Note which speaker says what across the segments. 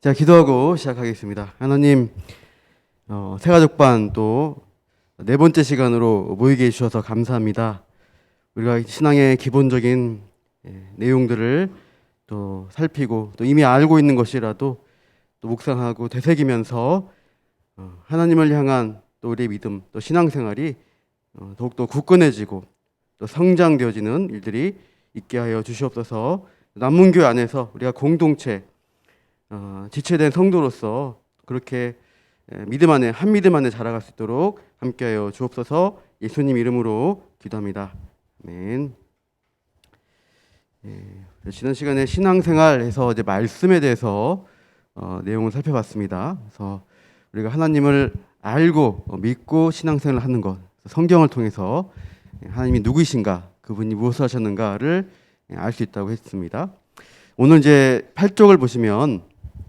Speaker 1: 자, 기도하고 시작하겠습니다. 하나님, 새가족반 또 네 번째 시간으로 모이게 해주셔서 감사합니다. 우리가 신앙의 기본적인 내용들을 또 살피고 또 이미 알고 있는 것이라도 또 묵상하고 되새기면서 하나님을 향한 또 우리의 믿음, 또 신앙생활이 더욱더 굳건해지고 또 성장되어지는 일들이 있게 하여 주시옵소서. 남문교회 안에서 우리가 공동체 지체된 성도로서 그렇게 믿음 안에 한 믿음 안에 자라갈 수 있도록 함께하여 주옵소서. 예수님 이름으로 기도합니다. 아멘. 지난 시간에 신앙생활에서 이제 말씀에 대해서 내용을 살펴봤습니다. 그래서 우리가 하나님을 알고 믿고 신앙생활을 하는 것, 성경을 통해서 하나님이 누구이신가, 그분이 무엇을 하셨는가를 알 수 있다고 했습니다. 오늘 이제 8쪽을 보시면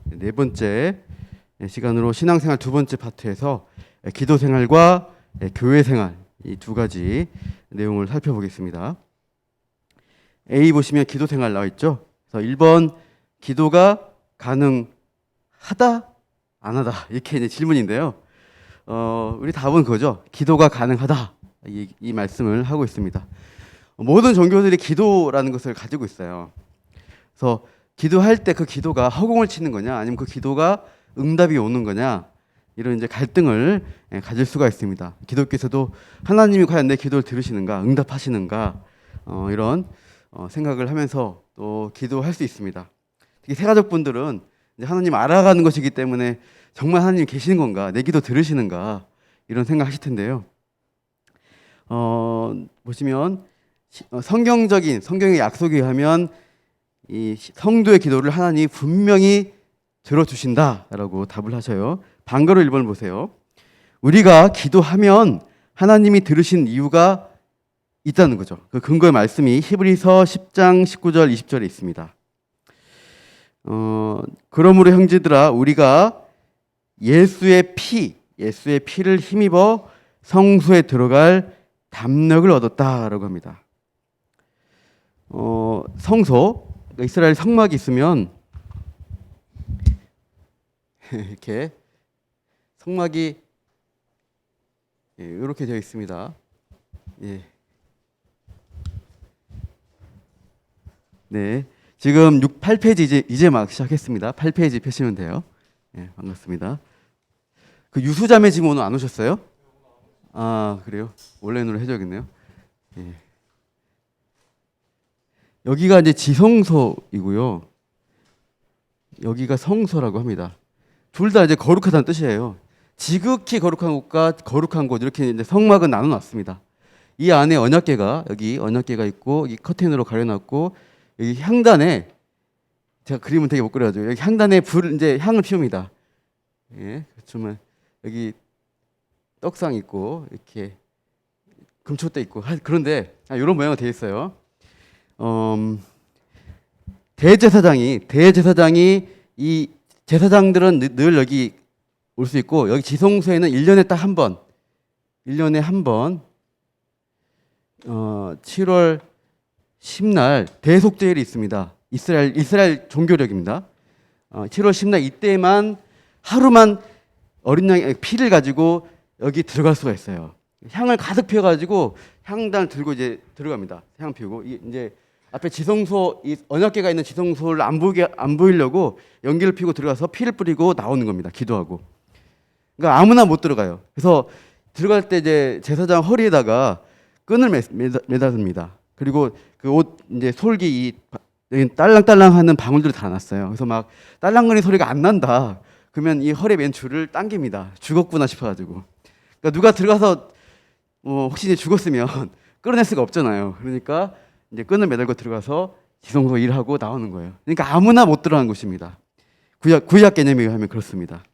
Speaker 1: 네 번째 시간으로 신앙생활 두 번째 파트에서 기도생활과 교회생활 이 두 가지 내용을 살펴보겠습니다. A 보시면 기도생활 나와 있죠. 그래서 1번 기도가 가능하다 안 하다 이렇게 이제 질문인데요. 우리 답은 그거죠. 기도가 가능하다 이 말씀을 하고 있습니다. 모든 종교들이 기도라는 것을 가지고 있어요. 그래서 기도할 때 그 기도가 허공을 치는 거냐, 아니면 그 기도가 응답이 오는 거냐, 이런 이제 갈등을 가질 수가 있습니다. 기독교에서도 하나님이 과연 내 기도를 들으시는가, 응답하시는가, 이런 생각을 하면서 또 기도할 수 있습니다. 특히 새가족분들은 이제 하나님 알아가는 것이기 때문에 정말 하나님 계시는 건가, 내 기도 들으시는가, 이런 생각하실 텐데요. 보시면 성경의 약속에 의하면 이 성도의 기도를 하나님이 분명히 들어주신다라고 답을 하셔요. 반가로 1번을 보세요. 우리가 기도하면 하나님이 들으신 이유가 있다는 거죠. 그 근거의 말씀이 히브리서 10장 19절 20절에 있습니다. 그러므로 형제들아 우리가 예수의 피를 힘입어 성소에 들어갈 담력을 얻었다라고 합니다. 성소, 그러니까 이스라엘 성막이 있으면 이렇게 성막이 이렇게 되어 있습니다. 예. 네, 지금 8페이지 이제 막 시작했습니다. 8페이지 펴시면 돼요. 예, 반갑습니다. 그 유수자매 지금 오늘 안 오셨어요? 아, 그래요? 온라인으로 해줘야겠네요. 예. 여기가 이제 지성소이고요. 여기가 성소라고 합니다. 둘 다 이제 거룩하다는 뜻이에요. 지극히 거룩한 곳과 거룩한 곳 이렇게 이제 성막은 나눠놨습니다. 이 안에 여기 언약궤가 있고 이 커튼으로 가려놨고 여기 향단에 제가 그림은 되게 못 그려가지고 여기 향단에 이제 향을 피웁니다. 예, 그렇지만 여기 떡상 있고 이렇게 금초대 있고 그런데 이런 모양으로 되어 있어요. 대제사장이 이 제사장들은 늘 여기 올 수 있고 여기 지성소에는 1년에 딱 한 번 7월 10날 대속제일이 있습니다. 이스라엘 종교력입니다. 7월 10날 이때만 하루만 어린 양의 피를 가지고 여기 들어갈 수가 있어요. 향을 가득 피워가지고 향단을 들고 이제 들어갑니다. 향 피우고 이제 앞에 지성소 이 언약궤가 있는 지성소를 안 보이려고 연기를 피우고 들어가서 피를 뿌리고 나오는 겁니다. 기도하고. 그러니까 아무나 못 들어가요. 그래서 들어갈 때 이제 제사장 허리에다가 끈을 매달습니다. 그리고 그 옷 이제 솔기 딸랑딸랑하는 방울들을 달아놨어요. 그래서 막 딸랑거리는 소리가 안 난다. 그러면 이 허리에 맨 줄을 당깁니다. 죽었구나 싶어가지고. 그러니까 누가 들어가서 혹시 이제 죽었으면 끌어낼 수가 없잖아요. 그러니까 이제 끈을 매달고 들어가서 지성소 일하고 나오는 거예요. 그러니까 아무나 못 들어가는 곳입니다. 구약 개념에 의하면 그렇습니다.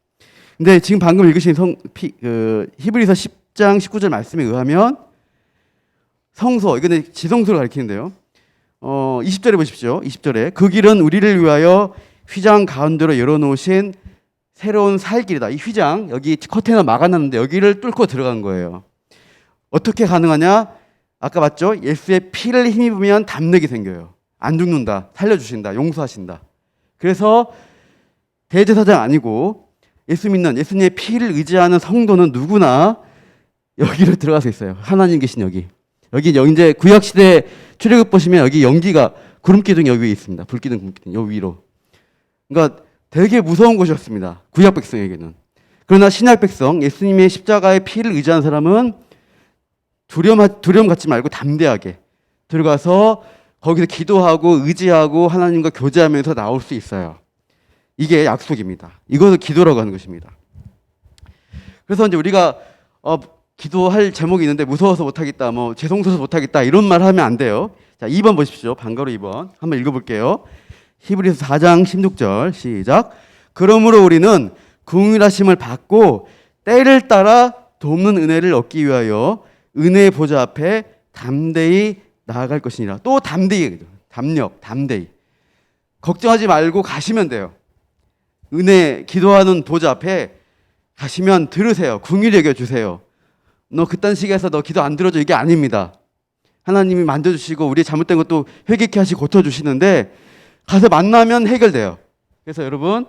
Speaker 1: 근데 지금 방금 읽으신 히브리서 10장 19절 말씀에 의하면 성소, 이거는 지성소를 가리키는데요. 20절에 보십시오. 20절에 그 길은 우리를 위하여 휘장 가운데로 열어놓으신 새로운 살 길이다. 이 휘장, 여기 커튼을 막아놨는데 여기를 뚫고 들어간 거예요. 어떻게 가능하냐? 아까 봤죠? 예수의 피를 힘입으면 담력이 생겨요. 안 죽는다, 살려주신다, 용서하신다. 그래서 대제사장 아니고 예수 믿는 예수님의 피를 의지하는 성도는 누구나 여기로 들어가서 있어요. 하나님 계신 여기. 여기 이제 구약 시대 출애굽 보시면 여기 연기가 구름 기둥 여기 위에 있습니다. 불 기둥, 구름 기둥 여기 위로. 그러니까 되게 무서운 곳이었습니다. 구약 백성에게는. 그러나 신약 백성, 예수님의 십자가의 피를 의지하는 사람은 두려움 갖지 말고 담대하게 들어가서 거기서 기도하고 의지하고 하나님과 교제하면서 나올 수 있어요. 이게 약속입니다. 이것을 기도라고 하는 것입니다. 그래서 이제 우리가 기도할 제목이 있는데 무서워서 못하겠다, 뭐 죄송스러워서 못하겠다 이런 말 하면 안 돼요. 자, 2번 보십시오. 방가로 2번 한번 읽어볼게요. 히브리서 4장 16절 시작. 그러므로 우리는 긍휼하심을 받고 때를 따라 돕는 은혜를 얻기 위하여 은혜의 보좌 앞에 담대히 나아갈 것이니라. 또 담대히, 담대히. 걱정하지 말고 가시면 돼요. 은혜 기도하는 보좌 앞에 가시면 들으세요. 긍휼히 여겨주세요. 너 그딴 시기에서 너 기도 안 들어줘, 이게 아닙니다. 하나님이 만져주시고 우리의 잘못된 것도 회개케 하시고 고쳐주시는데 가서 만나면 해결돼요. 그래서 여러분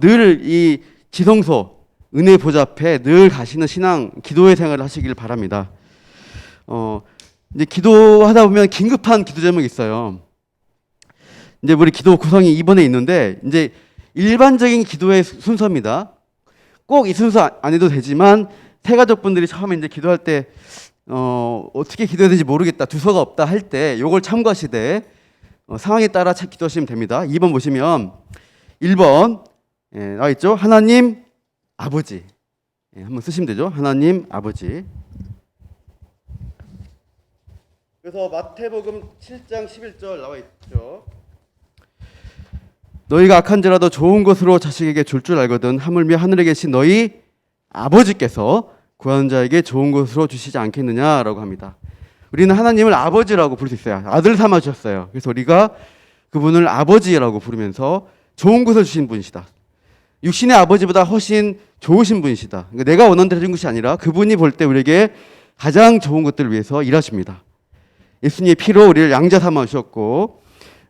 Speaker 1: 늘 이 지성소 은혜 보좌 앞에 늘 가시는 신앙 기도의 생활을 하시길 바랍니다. 이제 기도하다 보면 긴급한 기도 제목이 있어요. 이제 우리 기도 구성이 2번에 있는데 이제 일반적인 기도의 순서입니다. 꼭 이 순서 안 해도 되지만 새가족분들이 처음에 이제 기도할 때 어떻게 기도해야 되는지 모르겠다, 두서가 없다 할 때 요걸 참고하시되 상황에 따라 기도하시면 됩니다. 2번 보시면 1번 나와 있죠. 하나님 아버지. 한번 쓰시면 되죠. 하나님 아버지. 그래서 마태복음 7장 11절 나와 있죠. 너희가 악한지라도 좋은 것으로 자식에게 줄 알거든 하물며 하늘에 계신 너희 아버지께서 구하는 자에게 좋은 것으로 주시지 않겠느냐라고 합니다. 우리는 하나님을 아버지라고 부를 수 있어요. 아들 삼아 주셨어요. 그래서 우리가 그분을 아버지라고 부르면서 좋은 것을 주신 분이시다. 육신의 아버지보다 훨씬 좋으신 분이시다. 그러니까 내가 원하는 대로 해준 것이 아니라 그분이 볼 때 우리에게 가장 좋은 것들을 위해서 일하십니다. 예수님의 피로 우리를 양자 삼아 주셨고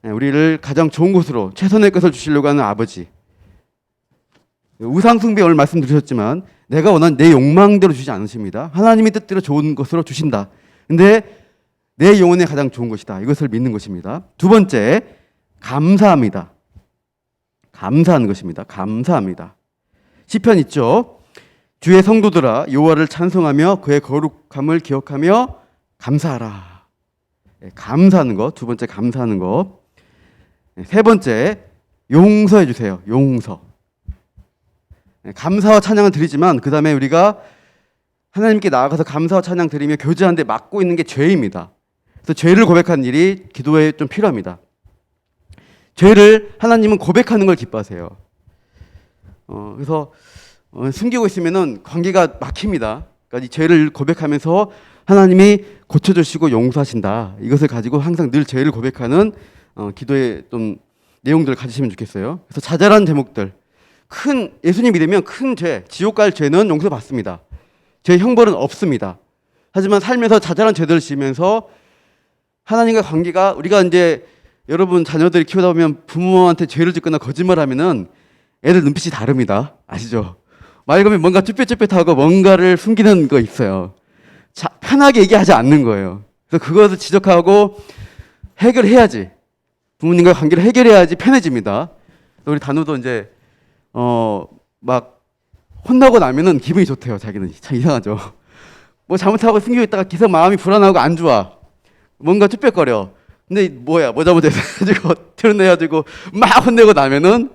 Speaker 1: 우리를 가장 좋은 곳으로 최선의 것을 주시려고 하는 아버지. 우상 숭배 오늘 말씀드렸지만 내가 원하는 내 욕망대로 주지 않으십니다. 하나님의 뜻대로 좋은 것으로 주신다. 근데 내 영혼에 가장 좋은 것이다. 이것을 믿는 것입니다. 두 번째, 감사합니다. 감사하는 것입니다. 감사합니다. 시편 있죠. 주의 성도들아 여호와를 찬송하며 그의 거룩함을 기억하며 감사하라. 감사하는 것. 두 번째, 감사하는 것. 세 번째, 용서해 주세요. 용서. 감사와 찬양을 드리지만 그 다음에 우리가 하나님께 나아가서 감사와 찬양 드리며 교제하는데 막고 있는 게 죄입니다. 그래서 죄를 고백하는 일이 기도에 좀 필요합니다. 죄를 하나님은 고백하는 걸 기뻐하세요. 그래서 숨기고 있으면은 관계가 막힙니다. 그러니까 이 죄를 고백하면서 하나님이 고쳐주시고 용서하신다. 이것을 가지고 항상 늘 죄를 고백하는 기도의 좀 내용들을 가지시면 좋겠어요. 그래서 자잘한 제목들, 큰 예수님 믿으면 큰 죄, 지옥 갈 죄는 용서받습니다. 죄 형벌은 없습니다. 하지만 살면서 자잘한 죄들을 지으면서 하나님과 관계가 우리가 이제 여러분 자녀들이 키우다 보면 부모한테 죄를 짓거나 거짓말하면은 애들 눈빛이 다릅니다. 아시죠? 말 걸면 뭔가 쭈뼛쭈뼛하고 뭔가를 숨기는 거 있어요. 편하게 얘기하지 않는 거예요. 그래서 그것을 지적하고 해결해야지. 부모님과 관계를 해결해야지 편해집니다. 우리 단우도 이제 막 혼나고 나면은 기분이 좋대요. 자기는 참 이상하죠. 뭐 잘못하고 숨기고 있다가 계속 마음이 불안하고 안 좋아. 뭔가 쭈뼛거려. 근데 뭐 잘못해서 해가지고 드러내가지고 막 혼내고 나면은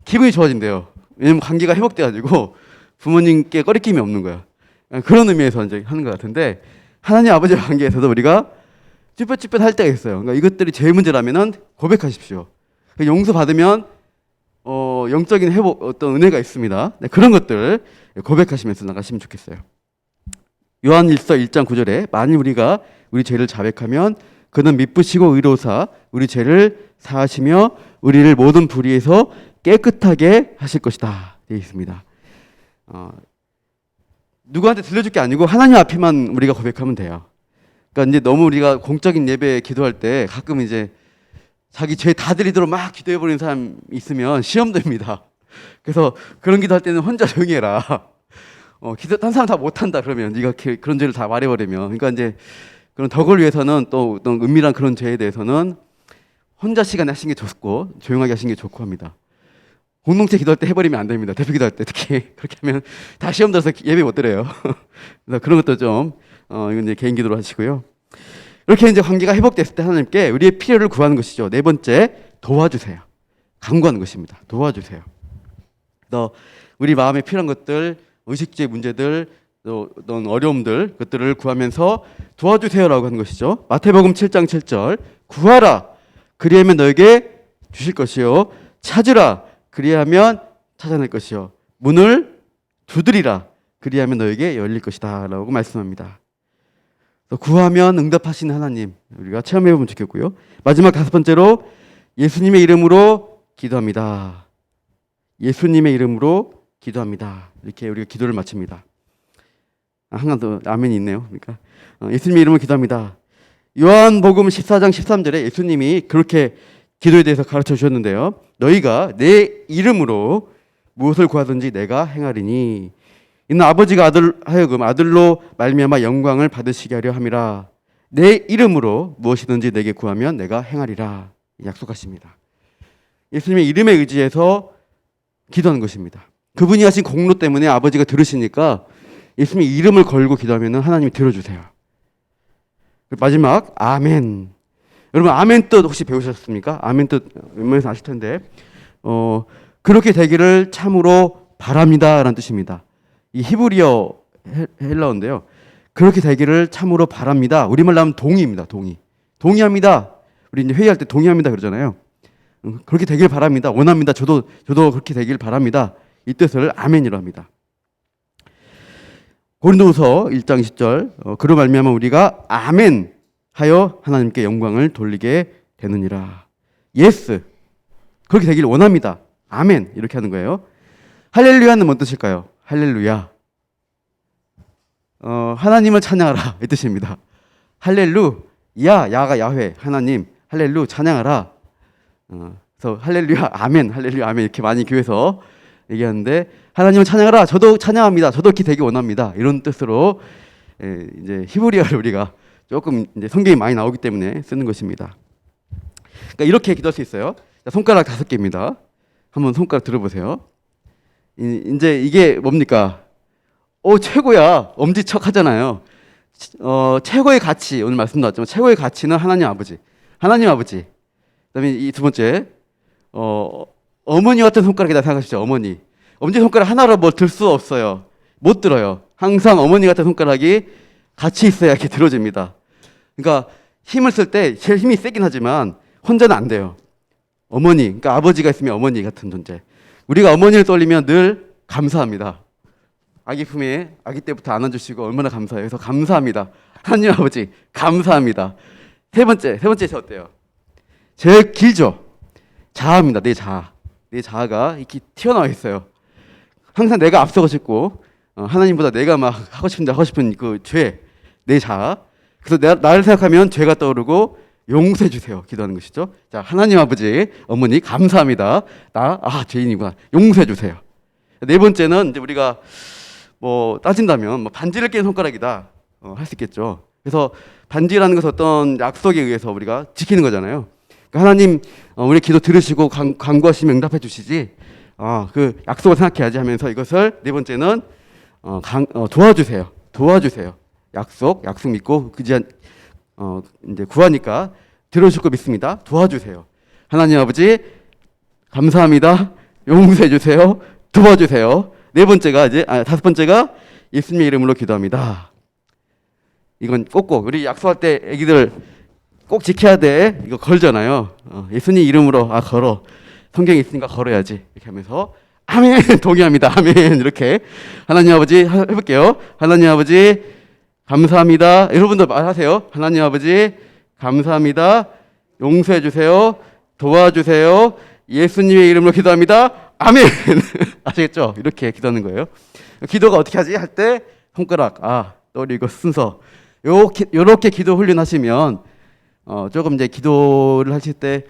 Speaker 1: 기분이 좋아진대요. 왜냐면 관계가 회복돼가지고 부모님께 꺼리낌이 없는 거야. 그런 의미에서 이제 하는 것 같은데 하나님 아버지와 관계에서도 우리가 쭈뼛쭈뼛 할 때가 있어요. 그러니까 이것들이 제일 문제라면은 고백하십시오. 용서 받으면 영적인 회복 어떤 은혜가 있습니다. 네, 그런 것들 고백하시면서 나가시면 좋겠어요. 요한일서 1장 9절에 만일 우리가 우리 죄를 자백하면 그는 미쁘시고 의로우사 우리 죄를 사하시며 우리를 모든 불의에서 깨끗하게 하실 것이다 되어 있습니다. 누구한테 들려줄 게 아니고 하나님 앞에만 우리가 고백하면 돼요. 그러니까 이제 너무 우리가 공적인 예배 기도할 때 가끔 이제 자기 죄 다 드리도록 막 기도해버리는 사람 있으면 시험됩니다. 그래서 그런 기도할 때는 혼자 조용히 해라. 기도 딴 사람 다 못한다 그러면 네가 그런 죄를 다 말해버리면, 그러니까 이제 그런 덕을 위해서는 또 어떤 은밀한 그런 죄에 대해서는 혼자 시간에 하시는 게 좋고 조용하게 하시는 게 좋고 합니다. 공동체 기도할 때 해버리면 안 됩니다. 대표 기도할 때 특히 그렇게 하면 다 시험 들어서 예배 못 드려요. 그래서 그런 것도 좀 이건 이제 개인 기도로 하시고요. 이렇게 이제 관계가 회복됐을 때 하나님께 우리의 필요를 구하는 것이죠. 네 번째, 도와주세요. 간구하는 것입니다. 도와주세요. 그래서 우리 마음에 필요한 것들, 의식주의 문제들, 또 어떤 어려움들, 그것들을 구하면서 도와주세요라고 하는 것이죠. 마태복음 7장 7절, 구하라 그리하면 너에게 주실 것이요, 찾으라 그리하면 찾아낼 것이요, 문을 두드리라 그리하면 너에게 열릴 것이다 라고 말씀합니다. 구하면 응답하시는 하나님, 우리가 체험해 보면 좋겠고요. 마지막 다섯 번째로, 예수님의 이름으로 기도합니다. 예수님의 이름으로 기도합니다. 이렇게 우리가 기도를 마칩니다. 한간 더 아멘이 있네요. 그러니까 예수님의 이름으로 기도합니다. 요한복음 14장 13절에 예수님이 그렇게 기도에 대해서 가르쳐 주셨는데요. 너희가 내 이름으로 무엇을 구하든지 내가 행하리니 이는 아버지가 하여금 아들로 말미암아 영광을 받으시게 하려 함이라. 내 이름으로 무엇이든지 내게 구하면 내가 행하리라 약속하십니다. 예수님의 이름에 의지해서 기도하는 것입니다. 그분이 하신 공로 때문에 아버지가 들으시니까 예수님의 이름을 걸고 기도하면 하나님이 들어주세요. 마지막 아멘. 여러분 아멘 뜻 혹시 배우셨습니까? 아멘 뜻 웬만해서 아실 텐데 그렇게 되기를 참으로 바랍니다 라는 뜻입니다. 이 히브리어 헬라어인데요. 그렇게 되기를 참으로 바랍니다. 우리말로 하면 동의입니다. 동의합니다. 우리 이제 회의할 때 동의합니다 그러잖아요. 그렇게 되길 바랍니다. 원합니다. 저도 그렇게 되길 바랍니다. 이 뜻을 아멘이라고 합니다. 고린도후서 1장 10절, 그로 말미암아 우리가 아멘 하여 하나님께 영광을 돌리게 되느니라. 예스, 그렇게 되길 원합니다. 아멘, 이렇게 하는 거예요. 할렐루야는 뭔 뜻일까요? 할렐루야, 하나님을 찬양하라 이 뜻입니다. 할렐루야, 야가 야훼, 하나님, 할렐루 찬양하라. 그래서 할렐루야, 아멘, 할렐루야, 아멘 이렇게 많이 교회에서 얘기하는데, 하나님을 찬양하라, 저도 찬양합니다, 저도 이렇게 되기 원합니다, 이런 뜻으로 이제 히브리어를 우리가 조금 이제 성경이 많이 나오기 때문에 쓰는 것입니다. 그러니까 이렇게 기도할 수 있어요. 자, 손가락 5개입니다. 한번 손가락 들어보세요. 이제 이게 뭡니까? 최고야, 엄지척 하잖아요. 최고의 가치, 오늘 말씀 나왔지만 최고의 가치는 하나님 아버지. 그다음에 이 두 번째, 어머니 같은 손가락이다 생각하시죠. 어머니. 엄지손가락 하나로 뭐 들 수 없어요. 못 들어요. 항상 어머니 같은 손가락이 같이 있어야 이렇게 들어집니다. 그러니까 힘을 쓸 때 제일 힘이 세긴 하지만 혼자는 안 돼요. 어머니, 그러니까 아버지가 있으면 어머니 같은 존재. 우리가 어머니를 떠올리면 늘 감사합니다. 아기 품에 아기 때부터 안아주시고 얼마나 감사해요. 그래서 감사합니다. 하나님 아버지 감사합니다. 세 번째 제 어때요? 제일 길죠. 자아입니다. 내 자아가 이렇게 튀어나와 있어요. 항상 내가 앞서고 싶고 하나님보다 내가 막 하고 싶은 그 죄, 내 자아. 그래서 나를 생각하면 죄가 떠오르고 용서해 주세요 기도하는 것이죠. 자, 하나님 아버지, 어머니 감사합니다. 죄인이구나. 용서해 주세요. 네 번째는 이제 우리가 뭐 따진다면 반지를 낀 손가락이다 할 수 있겠죠. 그래서 반지라는 것은 어떤 약속에 의해서 우리가 지키는 거잖아요. 그러니까 하나님 우리 기도 들으시고 간구하시면 응답해 주시지. 그 약속을 생각해야지 하면서 이것을 네 번째는 도와주세요. 약속 믿고 이제 구하니까 들어주실 거 믿습니다. 도와주세요. 하나님 아버지 감사합니다. 용서해 주세요. 도와주세요. 네 번째가 다섯 번째가 예수님의 이름으로 기도합니다. 이건 꼭꼭 우리 약속할 때 애기들 꼭 지켜야 돼. 이거 걸잖아요. 예수님 이름으로 걸어. 성경에 있으니까 걸어야지. 이렇게 하면서 아멘 동의합니다. 아멘 이렇게 하나님 아버지 해볼게요. 하나님 아버지 감사합니다. 여러분도 말하세요. 하나님 아버지 감사합니다. 용서해 주세요. 도와주세요. 예수님의 이름으로 기도합니다. 아멘. 아시겠죠? 이렇게 기도하는 거예요. 기도가 어떻게 하지? 할 때 손가락 떠올리고 순서 요렇게 기도 훈련하시면 조금 이제 기도를 하실 때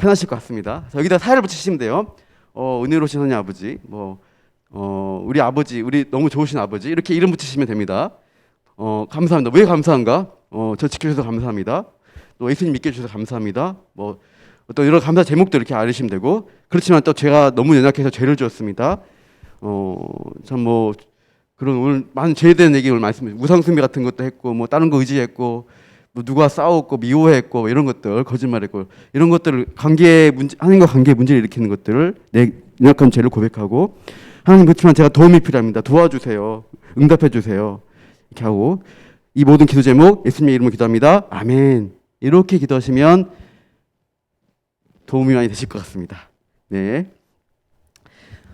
Speaker 1: 편하실 것 같습니다. 여기다 사회를 붙이시면 돼요. 은혜로우신 하나님 아버지, 우리 아버지, 우리 너무 좋으신 아버지 이렇게 이름 붙이시면 됩니다. 감사합니다. 왜 감사한가? 저 지켜주셔서 감사합니다. 또 예수님 믿게 해주셔서 감사합니다. 또 여러 감사 제목들 이렇게 알으시면 되고, 그렇지만 또 제가 너무 연약해서 죄를 지었습니다. 참 그런 오늘 많은 죄에 대한 얘기 오늘 말씀, 우상숭배 같은 것도 했고, 다른 거 의지했고, 누가 싸웠고 미워했고 이런 것들, 거짓말했고 이런 것들을 관계 문제, 하나님과 관계 문제를 일으키는 것들을 내 연약한 죄를 고백하고, 하나님 그렇지만 제가 도움이 필요합니다. 도와주세요. 응답해 주세요. 이렇게 하고, 이 모든 기도 제목 예수님의 이름으로 기도합니다. 아멘. 이렇게 기도하시면 도움이 많이 되실 것 같습니다. 네.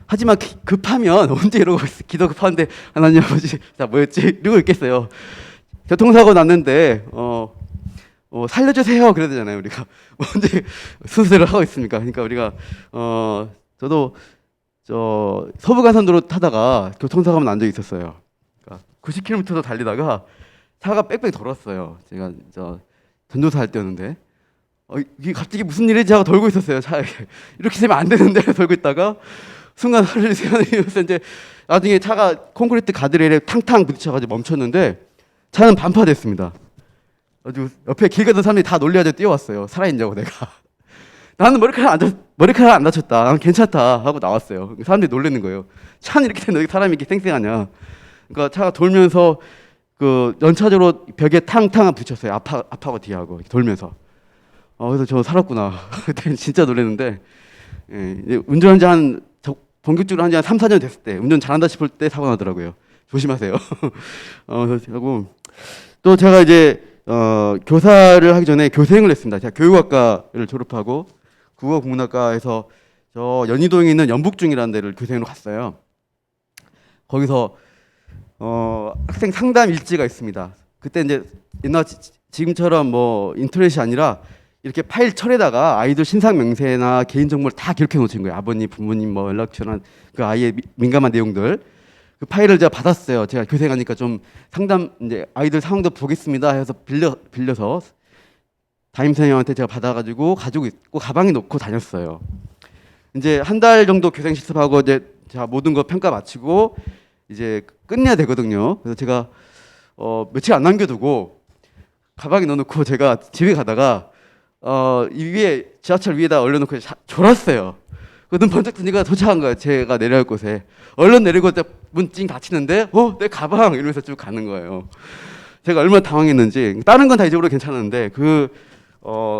Speaker 1: 하지만 급하면 언제 이러고 기도 급한데 하나님 아버지 자 뭐였지? 이러고 있겠어요. 교통사고 났는데 살려주세요 그래야 되잖아요. 우리가 언제 순서대로 하고 있습니까? 그러니까 우리가 저도 서부간선도로 타다가 교통사고가 난 적이 있었어요. 그러니까 90km도 달리다가 차가 빽빽 돌았어요. 제가 전도사 할 때였는데 이게 갑자기 무슨 일이지 하고 돌고 있었어요. 차에 이렇게 되면 안 되는데 돌고 있다가 순간 살려주세요 이러면서 이제 나중에 차가 콘크리트 가드레일에 탕탕 부딪혀가지고 멈췄는데 차는 반파됐습니다. 아주 옆에 길 가던 사람들이 다 놀려가지고 뛰어왔어요. 살아있냐고 내가. 나는 머리카락 안 다쳤다. 나는 괜찮다 하고 나왔어요. 사람들이 놀라는 거예요. 차는 이렇게 됐는데 사람이 이렇게 쌩쌩하냐. 그러니까 차가 돌면서 연차적으로 벽에 탕탕 붙였어요. 앞하고 뒤하고 돌면서. 그래서 저 살았구나. 그때 진짜 놀랐는데, 예, 운전한 지 본격적으로 한 3, 4년 됐을 때, 운전 잘한다 싶을 때 사고 나더라고요. 조심하세요. 하고 또 제가 이제 교사를 하기 전에 교생을 했습니다. 제가 교육학과를 졸업하고 국어국문학과에서 저 연희동에 있는 연북중이라는 데를 교생으로 갔어요. 거기서 학생 상담 일지가 있습니다. 그때 이제 옛날 지금처럼 인터넷이 아니라 이렇게 파일철에다가 아이들 신상 명세나 개인 정보를 다 기록해 놓으신 거예요. 아버님, 부모님, 연락처나 그 아이의 민감한 내용들. 그 파일을 제가 받았어요. 제가 교생하니까 좀 상담 이제 아이들 상황도 보겠습니다 해서 빌려서 담임선생님한테 제가 받아가지고 가지고 있고 가방에 놓고 다녔어요. 이제 한 달 정도 교생 실습하고 이제 제가 모든 거 평가 마치고 이제 끝내야 되거든요. 그래서 제가 며칠 안 남겨두고 가방에 넣어놓고 제가 집에 가다가 이 위에 지하철 위에다 올려놓고 졸았어요. 눈 번쩍 뜨니까 도착한 거예요. 제가 내려갈 곳에. 얼른 내리고 문 찡 닫히는데 내 가방 이러면서 쭉 가는 거예요. 제가 얼마나 당황했는지. 다른 건 다 잊어버려 괜찮았는데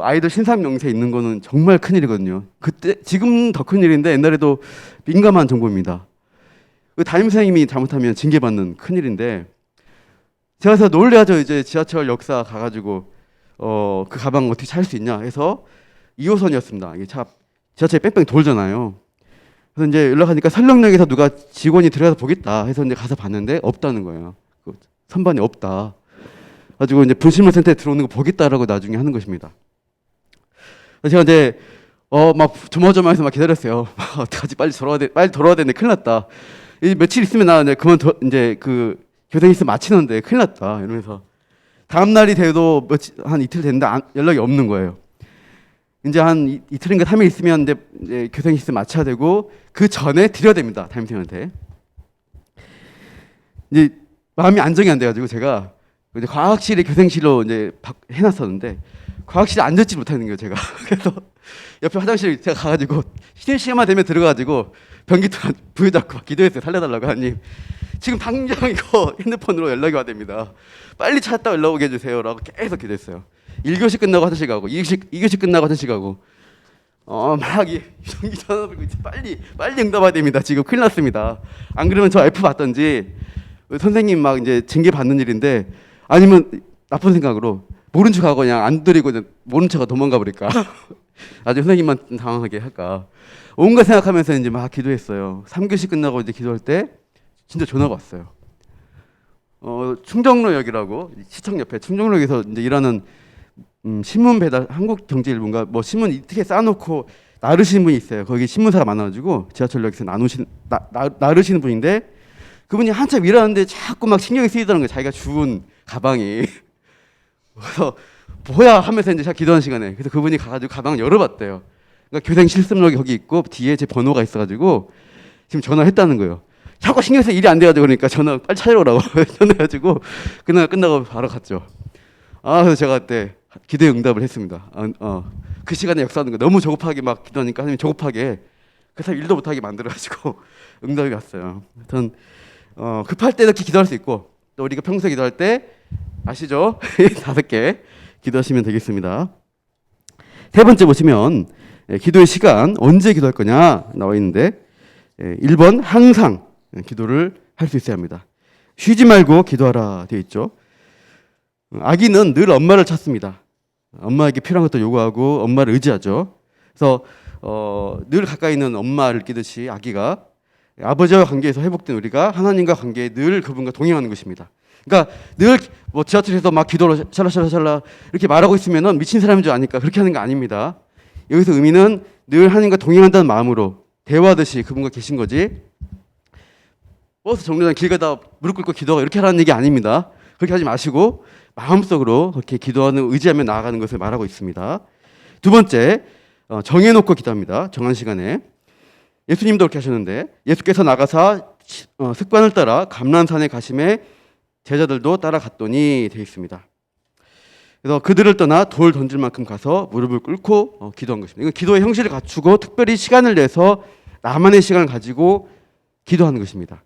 Speaker 1: 아이들 신상 명세에 있는 거는 정말 큰일이거든요. 그때 지금 더 큰일인데 옛날에도 민감한 정보입니다. 그 담임 선생님이 잘못하면 징계받는 큰일인데 제가 그래서 놀래야죠. 이제 지하철 역사 가가지고 그 가방 어떻게 찾을 수 있냐 해서 2호선이었습니다. 이게 지하철이 뺑뺑 돌잖아요. 그래서 이제 연락하니까 설렁역에서 누가 직원이 들어가서 보겠다 해서 이제 가서 봤는데 없다는 거예요. 그 선반이 없다. 가지고 이제 분실물센터에 들어오는 거 보겠다라고 나중에 하는 것입니다. 그래서 제가 이제 막 조마조마해서 막 기다렸어요. 어떡하지 빨리 돌아와야 되는데 큰일 났다. 며칠 있으면 나 이제 그 교생 실습 마치는데 큰일 났다 이러면서 다음 날이 돼도 한 이틀 됐는데 연락이 없는 거예요. 이제 한 이틀인가 3일 있으면 이제 교생 실습 마쳐야 되고 그 전에 드려야 됩니다. 담임선생님한테. 이제 마음이 안정이 안 돼가지고 제가 이제 과학실에 교생실로 이제 해놨었는데 과학실에 앉지 못하는 거예요. 제가. 그래서 옆에 화장실 제가 가가지고 쉬는 시간만 되면 들어가가지고 변기통 부여잡고 막 기도했어요. 살려달라고. 하나님 지금 당장 이거 핸드폰으로 연락이 와야 됩니다. 빨리 찾았다 연락 오게 해주세요 라고 계속 기도했어요. 1교시 끝나고 화장실 가고 2교시 끝나고 화장실 가고 막 전기 전화 불고 빨리 응답해야 됩니다. 지금 큰일 났습니다. 안 그러면 저 F 받던지 선생님 막 이제 징계 받는 일인데 아니면 나쁜 생각으로 모른 척하고 그냥 안 드리고 모른 척하고 도망가 버릴까. 나중에 선생님만 당황하게 할까. 온갖 생각하면서 이제 막 기도했어요. 3교시 끝나고 이제 기도할 때 진짜 전화가 왔어요. 충정로역이라고 시청 옆에 충정로역에서 이제 일하는 신문 배달 한국경제일보인가 신문 이렇게 쌓아놓고 나르시는 분이 있어요. 거기 신문사가 많아가지고 지하철역에서 나르시는 분인데 그분이 한참 일하는데 자꾸 막 신경이 쓰이더라는 거예요. 자기가 주운 가방이. 그래서 뭐야 하면서 이제 제가 기도하는 시간에 그래서 그분이 가가지고 가방을 열어봤대요. 그러니까 교생 실습록이 거기 있고 뒤에 제 번호가 있어가지고 지금 전화했다는 거예요. 자꾸 신경 써서 일이 안 돼가지고 그러니까 전화 빨리 찾아오라고 전화해가지고 그날 끝나고 바로 갔죠. 그래서 제가 그때 기도의 응답을 했습니다. 그 시간에 역사하는 거 너무 조급하게 막 기도하니까 하나님이 조급하게 그 사람 일도 못하게 만들어가지고 응답이 왔어요. 전 급할 때 이렇게 기도할 수 있고 또 우리가 평소에 기도할 때 아시죠? 5개 기도하시면 되겠습니다. 세 번째 보시면 기도의 시간 언제 기도할 거냐 나와 있는데 1번 항상 기도를 할 수 있어야 합니다. 쉬지 말고 기도하라 되어 있죠. 아기는 늘 엄마를 찾습니다. 엄마에게 필요한 것도 요구하고 엄마를 의지하죠. 그래서 늘 가까이 있는 엄마를 끼듯이 아기가 아버지와 관계에서 회복된 우리가 하나님과 관계에 늘 그분과 동행하는 것입니다. 그러니까 늘 뭐 지하철에서 막 기도로 샬라샬라샬라 이렇게 말하고 있으면은 미친 사람인 줄 아니까 그렇게 하는 게 아닙니다. 여기서 의미는 늘 하나님과 동행한다는 마음으로 대화하듯이 그분과 계신 거지. 버스 정류장 길 가다 무릎 꿇고 기도하고 이렇게 하라는 얘기 아닙니다. 그렇게 하지 마시고 마음속으로 그렇게 기도하는 의지하며 나아가는 것을 말하고 있습니다. 두 번째 정해놓고 기도합니다. 정한 시간에 예수님도 그렇게 하셨는데 예수께서 나가사 습관을 따라 감람산에 가심에 제자들도 따라갔더니 되어 있습니다. 그래서 그들을 떠나 돌 던질 만큼 가서 무릎을 꿇고 기도한 것입니다. 이건 기도의 형식을 갖추고 특별히 시간을 내서 나만의 시간을 가지고 기도하는 것입니다.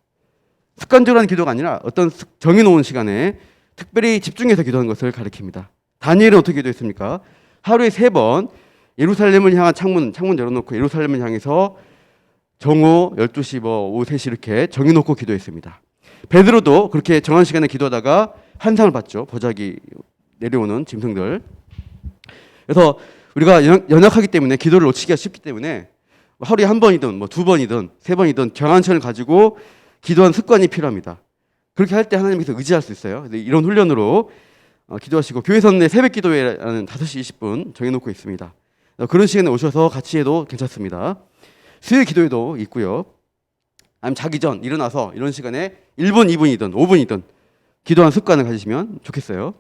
Speaker 1: 습관적으로 하는 기도가 아니라 어떤 정해놓은 시간에 특별히 집중해서 기도하는 것을 가리킵니다. 다니엘은 어떻게 기도했습니까? 하루에 3번 예루살렘을 향한 창문 열어놓고 예루살렘을 향해서 정오 12시 오후 3시 이렇게 정해놓고 기도했습니다. 베드로도 그렇게 정한 시간에 기도하다가 환상을 봤죠. 보자기 내려오는 짐승들. 그래서 우리가 연약하기 때문에 기도를 놓치기가 쉽기 때문에 하루에 1번이든 2번이든 3번이든 정한 시간을 가지고 기도하는 습관이 필요합니다. 그렇게 할 때 하나님께서 의지할 수 있어요. 이런 훈련으로 기도하시고 교회선내 새벽 기도회라는 5시 20분 정해놓고 있습니다. 그런 시간에 오셔서 같이 해도 괜찮습니다. 수요일 기도회도 있고요. 아니면 자기 전 일어나서 이런 시간에 1분, 2분이든 5분이든 기도하는 습관을 가지시면 좋겠어요.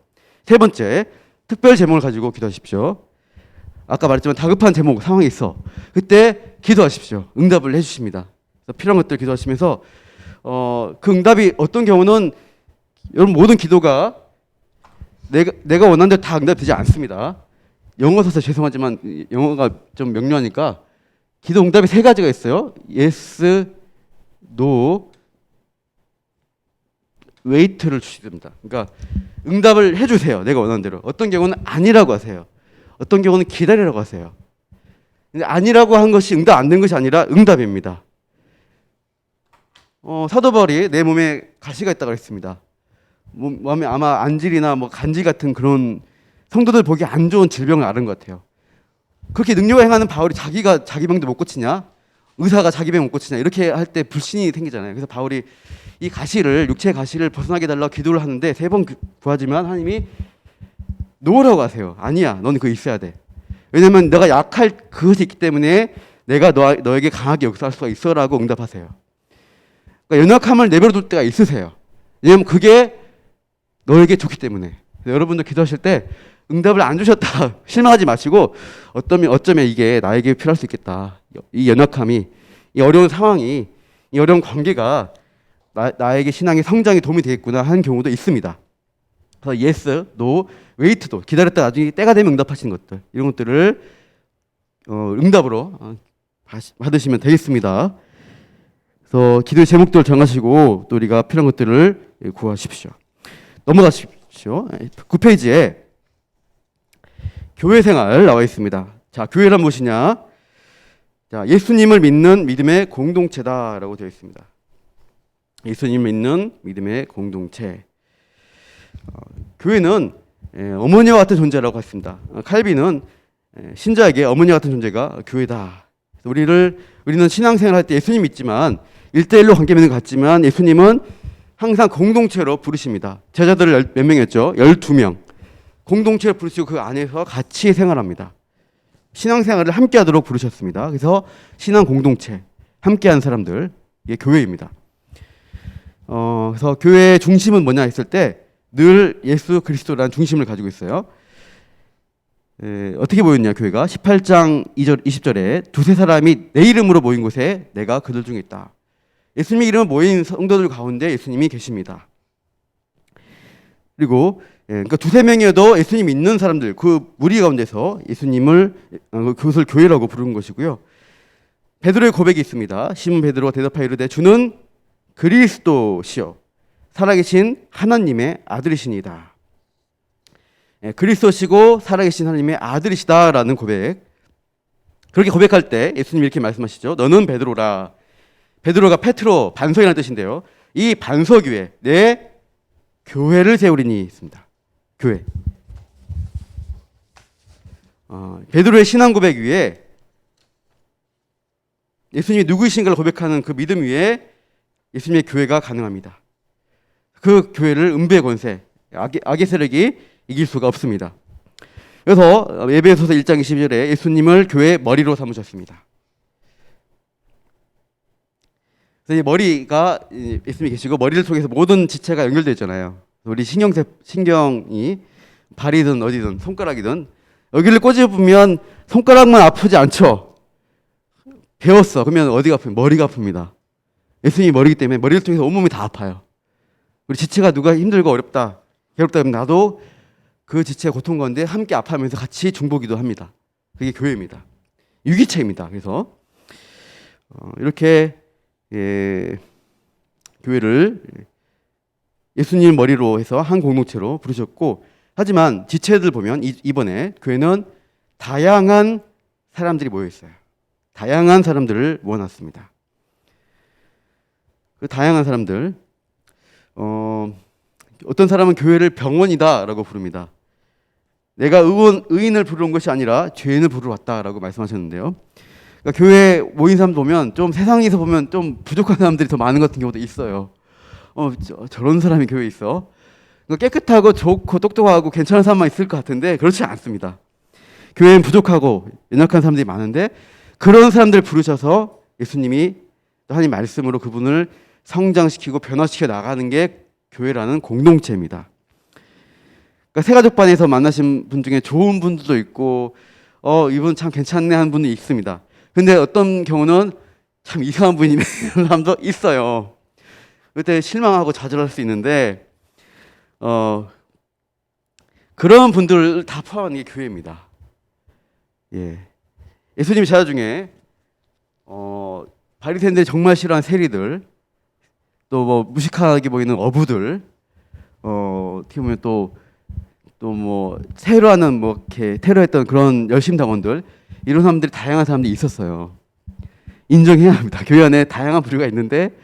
Speaker 1: 세 번째, 특별 제목을 가지고 기도하십시오. 아까 말했지만 다급한 제목, 상황이 있어. 그때 기도하십시오. 응답을 해주십니다. 필요한 것들 기도하시면서 그 응답이 어떤 경우는 여러분 모든 기도가 내가 원하는 대로 다 응답되지 않습니다. 영어 써서 죄송하지만 영어가 좀 명료하니까 기도 응답이 3가지가 있어요. yes, no, wait를 주십니다. 그러니까 응답을 해주세요. 내가 원하는 대로. 어떤 경우는 아니라고 하세요. 어떤 경우는 기다리라고 하세요. 근데 아니라고 한 것이 응답 안 된 것이 아니라 응답입니다. 사도 바울이 내 몸에 가시가 있다고 했습니다. 몸에 아마 안질이나 간질 같은 그런 성도들 보기 안 좋은 질병을 앓은 것 같아요. 그렇게 능력을 행하는 바울이 자기가 자기 병도 못 고치냐? 의사가 자기 병 못 고치냐? 이렇게 할 때 불신이 생기잖아요. 그래서 바울이 이 가시를 육체의 가시를 벗어나게 달라고 기도를 하는데 3번 구하지만 하나님이 놓으라고 하세요. 아니야, 너는 그거 있어야 돼. 왜냐하면 내가 약할 그것이 있기 때문에 내가 너에게 강하게 역사할 수가 있어라고 응답하세요. 그러니까 연약함을 내버려둘 때가 있으세요. 왜냐하면 그게 너에게 좋기 때문에. 여러분도 기도하실 때 응답을 안 주셨다 실망하지 마시고 어쩌면 이게 나에게 필요할 수 있겠다. 이 연약함이, 이 어려운 상황이, 이 어려운 관계가 나에게 신앙의 성장에 도움이 되겠구나 하는 경우도 있습니다. 그래서 yes, no, wait도 기다렸다 나중에 때가 되면 응답하시는 것들, 이런 것들을 응답으로 받으시면 되겠습니다. 그래서 기도의 제목들을 정하시고 또 우리가 필요한 것들을 구하십시오. 넘어가십시오. 9페이지에 교회 생활 나와 있습니다. 자, 교회란 무엇이냐? 자, 예수님을 믿는 믿음의 공동체다라고 되어 있습니다. 예수님을 믿는 믿음의 공동체. 교회는 어머니와 같은 존재라고 했습니다. 칼빈은 신자에게 어머니와 같은 존재가 교회다. 우리는 신앙생활 할 때 예수님 믿지만 1대1로 관계 맺는 것 같지만 예수님은 항상 공동체로 부르십니다. 제자들을 몇 명이었죠? 12명. 공동체를 부르시고 그 안에서 같이 생활합니다. 신앙생활을 함께 하도록 부르셨습니다. 그래서 신앙 공동체, 함께하는 사람들, 이게 교회입니다. 그래서 교회의 중심은 뭐냐 했을 때 늘 예수 그리스도라는 중심을 가지고 있어요. 어떻게 모였냐 교회가 18장 2절 20절에 두세 사람이 내 이름으로 모인 곳에 내가 그들 중에 있다. 예수님의 이름 모인 성도들 가운데 예수님이 계십니다. 그리고 그러니까 두세 명이어도 예수님 있는 사람들 그 무리 가운데서 예수님을 그것을 교회라고 부르는 것이고요. 베드로의 고백이 있습니다. 시몬 베드로가 대답하여 이르되 주는 그리스도시요 살아계신 하나님의 아들이시니이다. 그리스도시고 살아계신 하나님의 아들이시다라는 고백. 그렇게 고백할 때 예수님이 이렇게 말씀하시죠. 너는 베드로라. 베드로가 페트로 반석이라는 뜻인데요. 이 반석 위에 내 교회를 세우리니 있습니다. 교회. 베드로의 신앙 고백 위에 예수님이 누구이신가를 고백하는 그 믿음 위에 예수님의 교회가 가능합니다. 그 교회를 음부의 권세, 악의 세력이 이길 수가 없습니다. 그래서 에베소서 1장 22절에 예수님을 교회의 머리로 삼으셨습니다. 그래서 이 머리가 예수님이 계시고 머리를 통해서 모든 지체가 연결되어 있잖아요. 우리 신경이 발이든 어디든 손가락이든 여기를 꼬집으면 손가락만 아프지 않죠. 배웠어. 그러면 어디가 아프면 머리가 아픕니다. 예수님이 머리이기 때문에 머리를 통해서 온몸이 다 아파요. 우리 지체가 누가 힘들고 어렵다, 괴롭다 하면 나도 그 지체의 고통 가운데 함께 아파하면서 같이 중보기도 합니다. 그게 교회입니다. 유기체입니다. 그래서 이렇게 교회를 예수님 머리로 해서 한 공동체로 부르셨고, 하지만 지체들 보면 이번에 교회는 다양한 사람들이 모여 있어요. 다양한 사람들을 모아놨습니다. 그 다양한 사람들, 어떤 사람은 교회를 병원이다라고 부릅니다. 내가 의인을 부르러 온 것이 아니라 죄인을 부르러 왔다라고 말씀하셨는데요. 그러니까 교회에 모인 사람 보면 좀 세상에서 보면 좀 부족한 사람들이 더 많은 것 같은 경우도 있어요. 저런 사람이 교회에 있어. 그러니까 깨끗하고 좋고 똑똑하고 괜찮은 사람만 있을 것 같은데 그렇지 않습니다. 교회는 부족하고 연약한 사람들이 많은데 그런 사람들 부르셔서 예수님이 하나님 말씀으로 그분을 성장시키고 변화시켜 나가는 게 교회라는 공동체입니다. 그러니까 새가족반에서 만나신 분 중에 좋은 분들도 있고 이분 참 괜찮네 하는 분이 있습니다. 근데 어떤 경우는 참 이상한 분이네 이런 사람도 있어요. 그때 실망하고 좌절할 수 있는데 그런 분들을 다 포함하는 게 교회입니다. 예수님 제자 중에 바리새인들이 정말 싫어하는 세리들, 또 뭐 무식하게 보이는 어부들, 어떻게 보면 또 뭐 테러하는 뭐 이렇게 테러했던 그런 열심당원들, 이런 사람들이 다양한 사람들이 있었어요. 인정해야 합니다. 교회 안에 다양한 부류가 있는데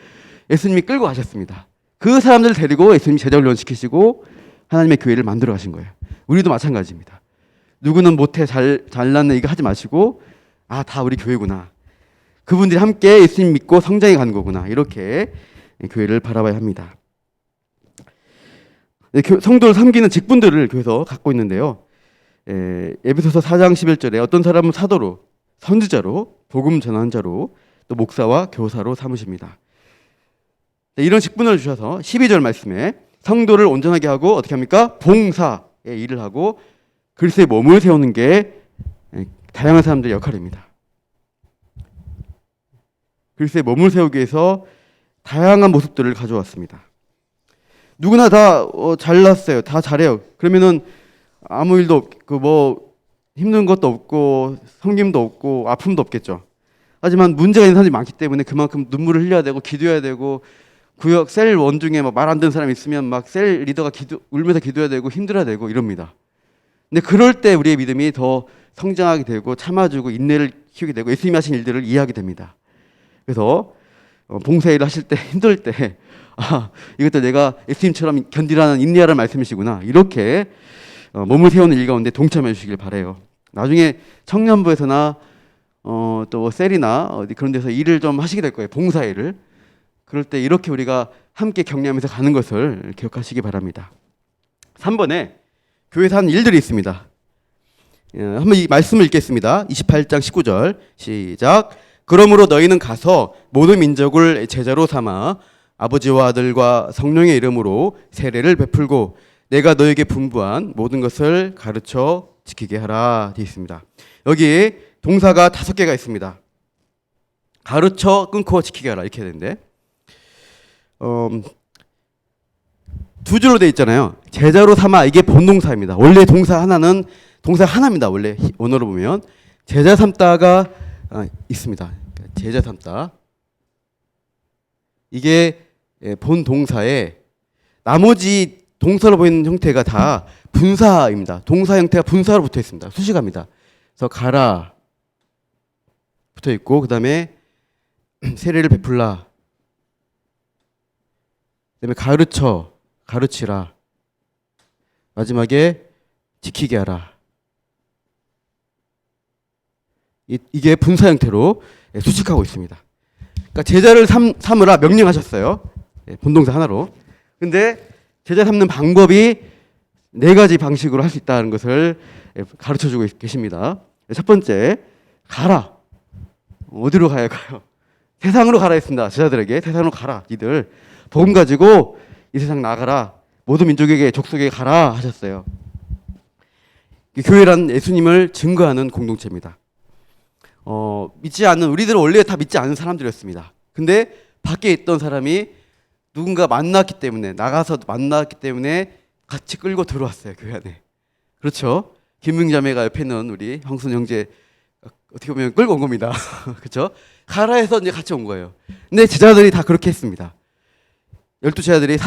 Speaker 1: 예수님이 끌고 가셨습니다. 그 사람들을 데리고 예수님이 제자 훈련시키시고 하나님의 교회를 만들어 가신 거예요. 우리도 마찬가지입니다. 누구는 못해 잘났네 이거 하지 마시고 다 우리 교회구나. 그분들이 함께 예수님 믿고 성장해 가는 거구나. 이렇게 교회를 바라봐야 합니다. 성도를 섬기는 직분들을 교회에서 갖고 있는데요. 에베소서 4장 11절에 어떤 사람은 사도로, 선지자로, 복음 전환자로, 또 목사와 교사로 삼으십니다. 이런 직분을 주셔서 12절 말씀에 성도를 온전하게 하고 어떻게 합니까? 봉사의 일을 하고 그리스도의 몸을 세우는 게 다양한 사람들의 역할입니다. 그리스도의 몸을 세우기 위해서 다양한 모습들을 가져왔습니다. 누구나 다 잘났어요. 다 잘해요. 그러면은 아무 일도 없고 뭐 힘든 것도 없고 섬김도 없고 아픔도 없겠죠. 하지만 문제가 있는 사람이 많기 때문에 그만큼 눈물을 흘려야 되고 기도해야 되고, 구역 셀 원 중에 말 안 듣는 사람이 있으면 막 셀 리더가 울면서 기도해야 되고 힘들어야 되고 이럽니다. 근데 그럴 때 우리의 믿음이 더 성장하게 되고 참아주고 인내를 키우게 되고 예수님이 하신 일들을 이해하게 됩니다. 그래서 봉사일을 하실 때 힘들 때 이것도 내가 예수님처럼 견디라는 인내하라는 말씀이시구나. 이렇게 몸을 세우는 일 가운데 동참해 주시길 바라요. 나중에 청년부에서나 또 셀이나 어디 그런 데서 일을 좀 하시게 될 거예요. 봉사일을. 그럴 때 이렇게 우리가 함께 격려하면서 가는 것을 기억하시기 바랍니다. 3번에 교회에서 하는 일들이 있습니다. 한번 이 말씀을 읽겠습니다. 28장 19절 시작. 그러므로 너희는 가서 모든 민족을 제자로 삼아 아버지와 아들과 성령의 이름으로 세례를 베풀고 내가 너에게 분부한 모든 것을 가르쳐 지키게 하라 되어 있습니다. 여기 동사가 5개가 있습니다. 가르쳐, 끊고, 지키게 하라 이렇게 되는데 두 줄로 되어 있잖아요. 제자로 삼아, 이게 본동사입니다. 원래 동사 하나입니다. 원래 원어로 보면 제자 삼다가 있습니다. 제자 삼다, 이게 본동사에 나머지 동사로 보이는 형태가 다 분사입니다. 동사 형태가 분사로 붙어 있습니다. 수식합니다. 그래서 가라 붙어 있고, 그 다음에 세례를 베풀라, 그 다음에 가르쳐, 가르치라, 마지막에 지키게 하라. 이게 분사 형태로 수식하고 있습니다. 그러니까 제자를 삼으라 명령하셨어요. 본동사 하나로. 근데 제자 삼는 방법이 4가지 방식으로 할 수 있다는 것을 가르쳐주고 계십니다. 첫 번째, 가라. 어디로 가야 할까요? 세상으로 가라 했습니다. 제자들에게 세상으로 가라. 니들 복음 가지고 이 세상 나가라. 모든 민족에게, 족속에게 가라 하셨어요. 교회란 예수님을 증거하는 공동체입니다. 믿지 않는, 우리들은 원래 다 믿지 않는 사람들이었습니다. 근데 밖에 있던 사람이 누군가 만났기 때문에, 나가서 만났기 때문에 같이 끌고 들어왔어요, 교회 안에. 그렇죠? 김명자매가 옆에 있는 우리 형순 형제 어떻게 보면 끌고 온 겁니다. 그렇죠? 가라 해서 이제 같이 온 거예요. 근데 제자들이 다 그렇게 했습니다. 12제자들이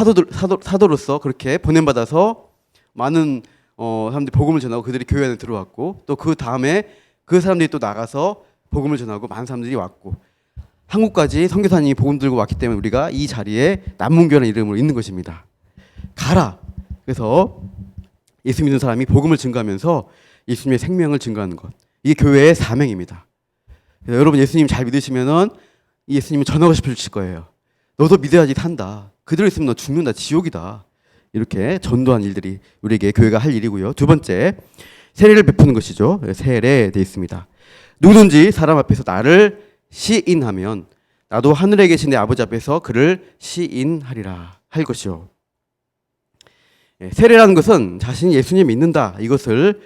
Speaker 1: 사도로서 그렇게 보냄받아서 많은 사람들이 복음을 전하고 그들이 교회 안에 들어왔고, 또 그 다음에 그 사람들이 또 나가서 복음을 전하고 많은 사람들이 왔고, 한국까지 선교사님이 복음 들고 왔기 때문에 우리가 이 자리에 남문교라는 이름으로 있는 것입니다. 가라. 그래서 예수 믿는 사람이 복음을 증거하면서 예수님의 생명을 증거하는 것, 이게 교회의 사명입니다. 여러분 예수님 잘 믿으시면은 예수님은 전하고 싶으실 거예요. 너도 믿어야지 산다. 그대로 있으면 너 죽는다. 지옥이다. 이렇게 전도한 일들이 우리에게 교회가 할 일이고요. 두 번째, 세례를 베푸는 것이죠. 세례 되어 있습니다. 누구든지 사람 앞에서 나를 시인하면 나도 하늘에 계신 내 아버지 앞에서 그를 시인하리라 할 것이요. 세례라는 것은 자신이 예수님 믿는다, 이것을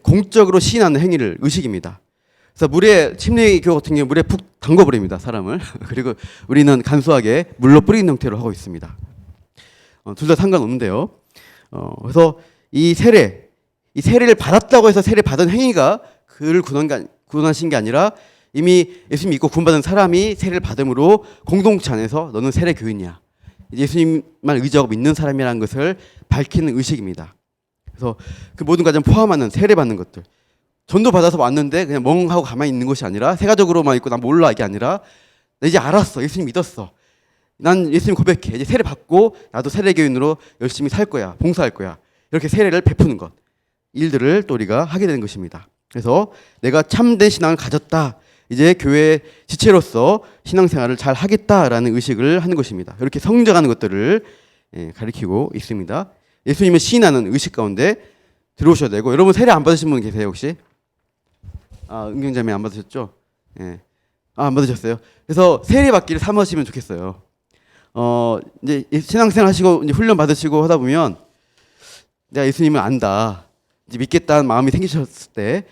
Speaker 1: 공적으로 시인하는 행위를, 의식입니다. 그래서 물에, 침례교 같은 경우 물에 푹 담궈버립니다, 사람을. 그리고 우리는 간소하게 물로 뿌리는 형태로 하고 있습니다. 둘 다 상관없는데요. 그래서 이 세례를 받았다고 해서 세례 받은 행위가 그를 구원하신 게 아니라 이미 예수님 믿고 구원받은 사람이 세례를 받음으로 공동체 안에서 너는 세례 교인이야, 예수님만 의지하고 믿는 사람이라는 것을 밝히는 의식입니다. 그래서 그 모든 과정 포함하는 세례 받는 것들, 전도 받아서 왔는데 그냥 멍하고 가만히 있는 것이 아니라, 세가적으로만 있고 나 몰라 이게 아니라, 나 이제 알았어, 예수님 믿었어, 난 예수님 고백해, 이제 세례 받고 나도 세례 교인으로 열심히 살 거야, 봉사할 거야, 이렇게 세례를 베푸는 것, 일들을 또 우리가 하게 되는 것입니다. 그래서 내가 참된 신앙을 가졌다, 이제 교회 지체로서 신앙생활을 잘 하겠다라는 의식을 하는 것입니다. 이렇게 성장하는 것들을 가리키고 있습니다. 예수님을 시인하는 의식 가운데 들어오셔야 되고, 여러분 세례 안 받으신 분 계세요 혹시? 은경자매 안 받으셨죠? 안 받으셨어요? 그래서 세례 받기를 삼으시면 좋겠어요. 이제 신앙생활 하시고 이제 훈련 받으시고 하다 보면 내가 예수님을 안다, 이제 믿겠다는 마음이 생기셨을 때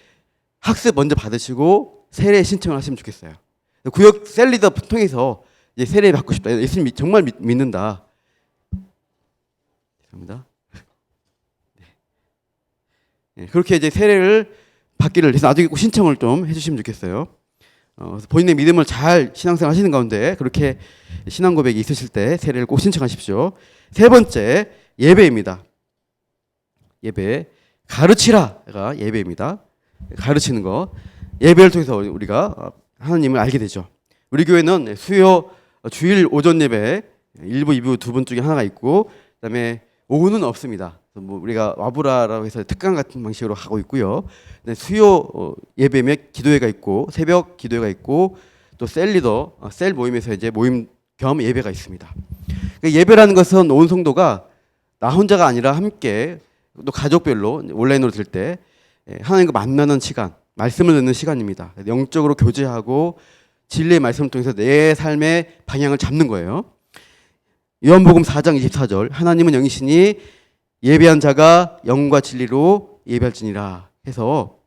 Speaker 1: 학습 먼저 받으시고 세례 신청을 하시면 좋겠어요. 구역 셀리더 통해서 이제 세례 받고 싶다, 예수님 정말 믿는다. 죄송합니다. 그렇게 이제 세례를 받기를 해서 나중에 꼭 신청을 좀 해주시면 좋겠어요. 그래서 본인의 믿음을 잘 신앙생활 하시는 가운데 그렇게 신앙 고백이 있으실 때 세례를 꼭 신청하십시오. 세 번째, 예배입니다. 예배, 가르치라가 예배입니다. 가르치는 거, 예배를 통해서 우리가 하나님을 알게 되죠. 우리 교회는 주일 오전 예배 1부, 2부 두 번 중에 하나가 있고, 그다음에 오후는 없습니다. 뭐 우리가 와브라라고 해서 특강 같은 방식으로 하고 있고요. 수요 예배며 기도회가 있고, 새벽 기도회가 있고, 또 셀 모임에서 이제 모임 겸 예배가 있습니다. 그러니까 예배라는 것은 온 성도가 나 혼자가 아니라 함께 또 가족별로 온라인으로 들 때 하나님과 만나는 시간, 말씀을 듣는 시간입니다. 영적으로 교제하고 진리의 말씀을 통해서 내 삶의 방향을 잡는 거예요. 요한복음 4장 24절, 하나님은 영이시니 예배한 자가 영과 진리로 예배할지니라. 해서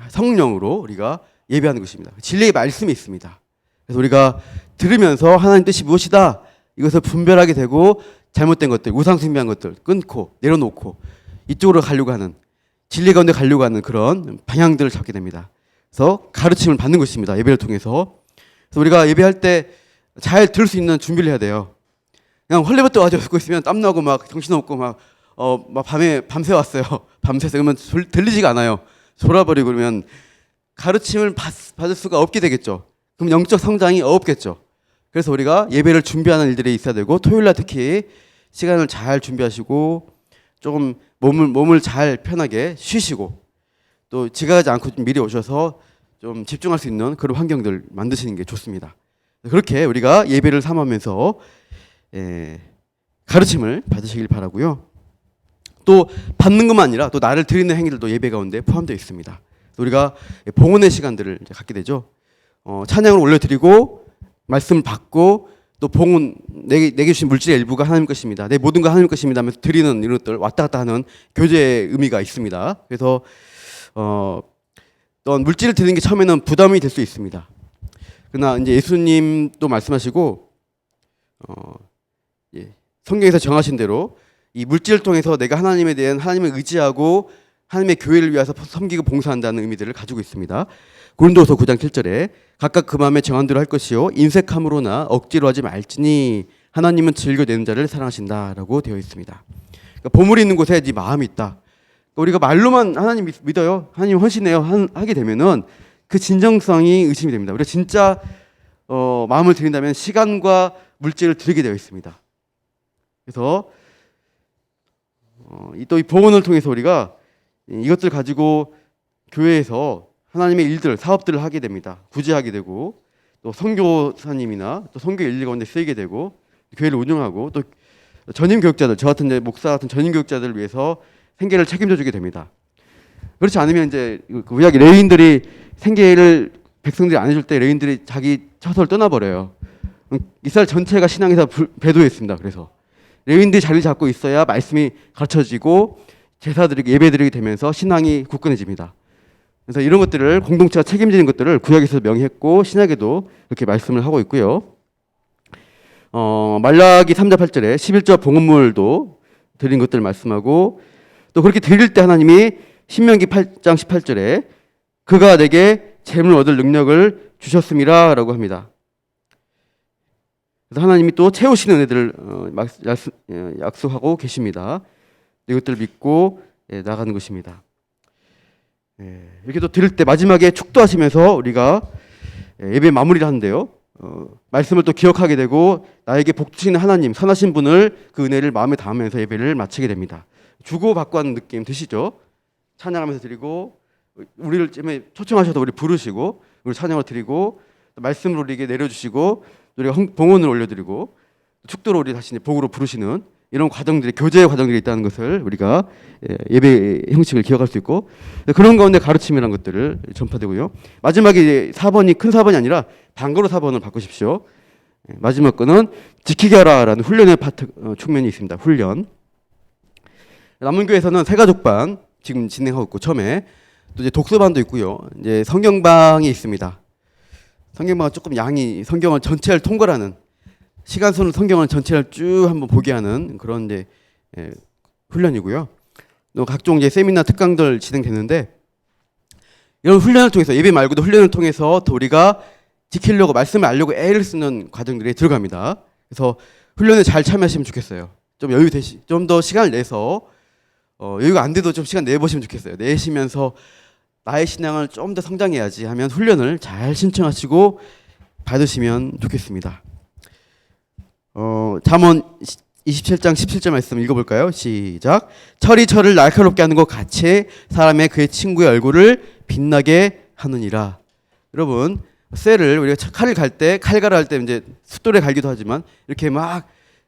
Speaker 1: 성령으로 우리가 예배하는 것입니다. 진리의 말씀이 있습니다. 그래서 우리가 들으면서 하나님 뜻이 무엇이다 이것을 분별하게 되고 잘못된 것들, 우상숭배한 것들 끊고 내려놓고 이쪽으로 가려고 하는 진리 가운데 가려고 하는 그런 방향들을 잡게 됩니다. 그래서 가르침을 받는 것입니다. 예배를 통해서. 그래서 우리가 예배할 때 잘 들을 수 있는 준비를 해야 돼요. 그냥 헐레벌떡 와서 듣고 있으면 땀나고 막 정신없고 막 밤새 왔어요. 밤새서 그러면 들리지가 않아요. 졸아버리고 그러면 가르침을 받을 수가 없게 되겠죠. 그럼 영적 성장이 없겠죠. 그래서 우리가 예배를 준비하는 일들이 있어야 되고 토요일날 특히 시간을 잘 준비하시고 조금 몸을 잘 편하게 쉬시고 또 지각하지 않고 좀 미리 오셔서 좀 집중할 수 있는 그런 환경들 만드시는 게 좋습니다. 그렇게 우리가 예배를 삼으면서 가르침을 받으시길 바라고요. 또 받는 것만 아니라 또 나를 드리는 행위들도 예배 가운데 포함되어 있습니다. 우리가 봉헌의 시간들을 이제 갖게 되죠. 찬양을 올려드리고 말씀을 받고 또 봉헌 내게 주신 물질의 일부가 하나님 것입니다. 내 모든 거 하나님 것입니다 하면서 드리는 이런 것들 왔다 갔다 하는 교제의 의미가 있습니다. 그래서 또 물질을 드리는 게 처음에는 부담이 될 수 있습니다. 그러나 이제 예수님도 말씀하시고 성경에서 정하신 대로 이 물질을 통해서 내가 하나님에 대한 하나님을 의지하고 하나님의 교회를 위해서 섬기고 봉사한다는 의미들을 가지고 있습니다. 고린도서 9장 7절에 각각 그 마음에 정한 대로 할 것이요 인색함으로나 억지로 하지 말지니 하나님은 즐겨내는 자를 사랑하신다라고 되어 있습니다. 그러니까 보물이 있는 곳에 네 마음이 있다. 우리가 말로만 하나님 믿어요, 하나님 헌신해요 하게 되면은 그 진정성이 의심이 됩니다. 우리가 진짜 마음을 드린다면 시간과 물질을 드리게 되어 있습니다. 그래서 또 이 봉헌을 통해서 우리가 이것들 가지고 교회에서 하나님의 일들, 사업들을 하게 됩니다. 구제하게 되고 또 선교사님이나 또 선교 일 가운데 쓰이게 되고 교회를 운영하고 또 전임 교육자들, 저 같은 목사 같은 전임 교육자들을 위해서 생계를 책임져 주게 됩니다. 그렇지 않으면 이제 구약의 레위인들이 생계를 백성들이 안 해줄 때 레위인들이 자기 처소를 떠나버려요. 이스라엘 전체가 신앙에서 배도했습니다. 그래서 레위인들이 자리 잡고 있어야 말씀이 가르쳐지고 제사드리고 예배드리게 되면서 신앙이 굳건해집니다. 그래서 이런 것들을 공동체가 책임지는 것들을 구약에서 명했고 신약에도 그렇게 말씀을 하고 있고요. 말라기 3장 8절에 11조 봉헌물도 드린 것들을 말씀하고 또 그렇게 드릴 때 하나님이 신명기 8장 18절에 그가 내게 재물을 얻을 능력을 주셨음이라 라고 합니다. 그래서 하나님이 또 채우시는 은혜들을 약속하고 계십니다. 이것들을 믿고 나가는 것입니다. 이렇게 또 드릴 때 마지막에 축도하시면서 우리가 예배 마무리를 하는데요. 말씀을 또 기억하게 되고 나에게 복 주시는 하나님, 선하신 분을 그 은혜를 마음에 담으면서 예배를 마치게 됩니다. 주고받고 하는 느낌 드시죠? 찬양하면서 드리고 우리를 초청하셔서 우리 부르시고 우리 찬양을 드리고 말씀을 우리에게 내려주시고 우리가 봉헌을 올려드리고 축도로 우리 다시 복으로 부르시는 이런 과정들이 교제의 과정들이 있다는 것을 우리가 예배 형식을 기억할 수 있고 그런 가운데 가르침이라는 것들을 전파되고요. 마지막에 4번이 큰 4번이 아니라 반거로 4번을 바꾸십시오. 마지막 거는 지키게 하라라는 훈련의 파트 측면이 있습니다. 훈련. 남문교에서는 새가족반 지금 진행하고 있고 처음에 또 이제 독서반도 있고요. 이제 성경방이 있습니다. 성경방은 조금 양이 성경을 전체를 통과하는 시간순으로 성경을 전체를 쭉 한번 보게 하는 그런 이제 훈련이고요. 또 각종 이제 세미나 특강들 진행되는데 이런 훈련을 통해서 예배 말고도 훈련을 통해서 또 우리가 지키려고 말씀을 알려고 애를 쓰는 과정들이 들어갑니다. 그래서 훈련에 잘 참여하시면 좋겠어요. 좀 여유 되시, 좀 더 시간을 내서 여유가 안 돼도 좀 시간 내보시면 좋겠어요. 내시면서 나의 신앙을 좀 더 성장해야지 하면 훈련을 잘 신청하시고 받으시면 좋겠습니다. 잠언 27장 17절 말씀 읽어볼까요? 시작. 철이 철을 날카롭게 하는 것 같이 사람의 그의 친구의 얼굴을 빛나게 하느니라. 여러분 쇠를 우리가 칼을 갈 때 칼갈을 할 때 이제 숫돌에 갈기도 하지만 이렇게 막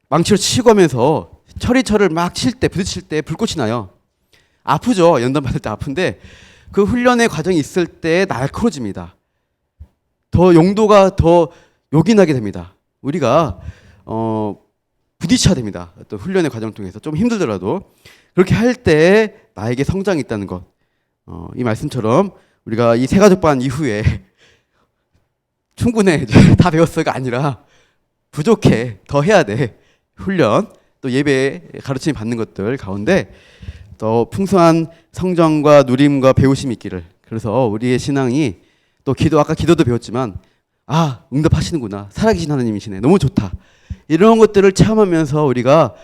Speaker 1: 망치로 치고 하면서 철이 철을 막 칠 때 부딪힐 때 불꽃이 나요. 아프죠. 연단 받을 때 아픈데 그 훈련의 과정이 있을 때 날카로워집니다. 더 용도가 더 요긴하게 됩니다. 우리가 부딪혀야 됩니다. 또 훈련의 과정을 통해서 좀 힘들더라도 그렇게 할 때 나에게 성장이 있다는 것. 이 말씀처럼 우리가 이 세가족반 이후에 충분해 다 배웠어가 아니라 부족해 더 해야 돼. 훈련 또 예배 가르침이 받는 것들 가운데 더 풍성한 성장과 누림과 배우심이 있기를. 그래서 우리의 신앙이 또 아까 기도도 배웠지만 응답하시는구나, 살아계신 하나님이시네, 너무 좋다, 이런 것들을 체험하면서 우리가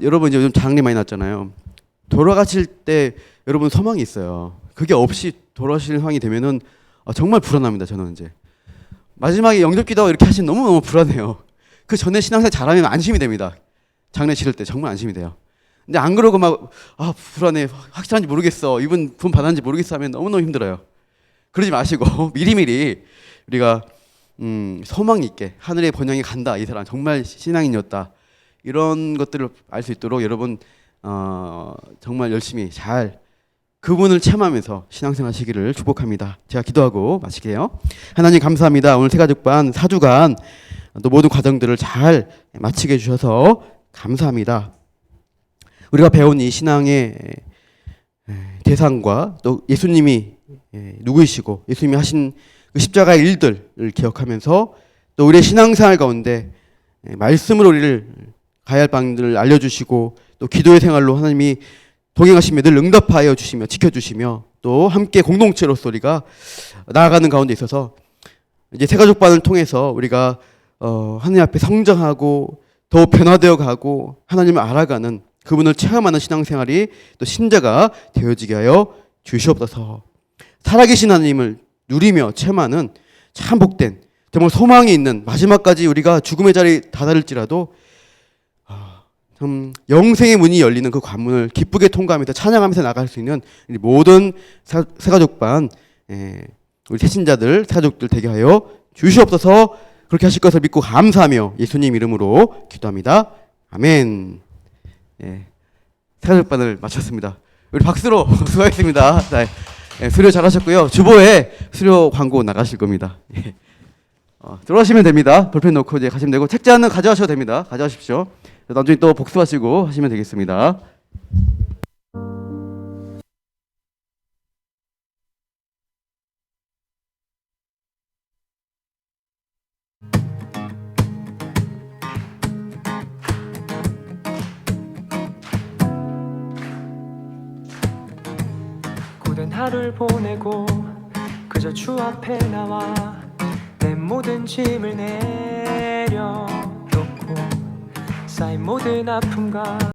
Speaker 1: 여러분 이제 요즘 장례 많이 났잖아요. 돌아가실 때 여러분 소망이 있어요. 그게 없이 돌아가실 상황이 되면은 정말 불안합니다. 저는 이제 마지막에 영접기도하고 이렇게 하시면 너무너무 불안해요. 그 전에 신앙생활 잘하면 안심이 됩니다. 장례 치를 때 정말 안심이 돼요. 근데 안 그러고 불안해, 확실한지 모르겠어, 이분 돈 받았는지 모르겠어 하면 너무너무 힘들어요. 그러지 마시고 미리미리 우리가 소망 있게 하늘의 번영이 간다, 이 사람 정말 신앙인이었다, 이런 것들을 알 수 있도록 여러분 정말 열심히 잘 그분을 체험하면서 신앙생활 하시기를 축복합니다. 제가 기도하고 마치게요. 하나님 감사합니다. 오늘 세가족반 4주간 또 모든 과정들을 잘 마치게 해주셔서 감사합니다. 우리가 배운 이 신앙의 대상과 또 예수님이 누구이시고 예수님이 하신 그 십자가의 일들을 기억하면서 또 우리의 신앙생활 가운데 말씀으로 우리를 가야 할 방들을 알려주시고 또 기도의 생활로 하나님이 동행하시며 늘 응답하여 주시며 지켜주시며 또 함께 공동체로서 우리가 나아가는 가운데 있어서 이제 세가족반을 통해서 우리가 하나님 앞에 성장하고 더 변화되어 가고 하나님을 알아가는, 그분을 체험하는 신앙생활이 또 신자가 되어지게 하여 주시옵소서. 살아계신 하나님을 누리며 체험하는 참 복된, 정말 소망이 있는 마지막까지 우리가 죽음의 자리에 다다를지라도 영생의 문이 열리는 그 관문을 기쁘게 통과하면서 찬양하면서 나갈 수 있는 모든 세가족반 우리 새신자들 세가족들 되게 하여 주시옵소서. 그렇게 하실 것을 믿고 감사하며 예수님 이름으로 기도합니다. 아멘. 세가족반을 마쳤습니다. 우리 박수로 수고하셨습니다. 수료 잘하셨고요. 주보에 수료 광고 나가실 겁니다. 들어가시면 됩니다. 볼펜 놓고 이제 가시면 되고 책자는 가져가셔도 됩니다. 가져가십시오. 나중에 또 복습하시고 하시면 되겠습니다.
Speaker 2: 고된 하루를 보내고 그저 주 앞에 나와 내 모든 짐을 내려놓고 쌓인 모든 아픔과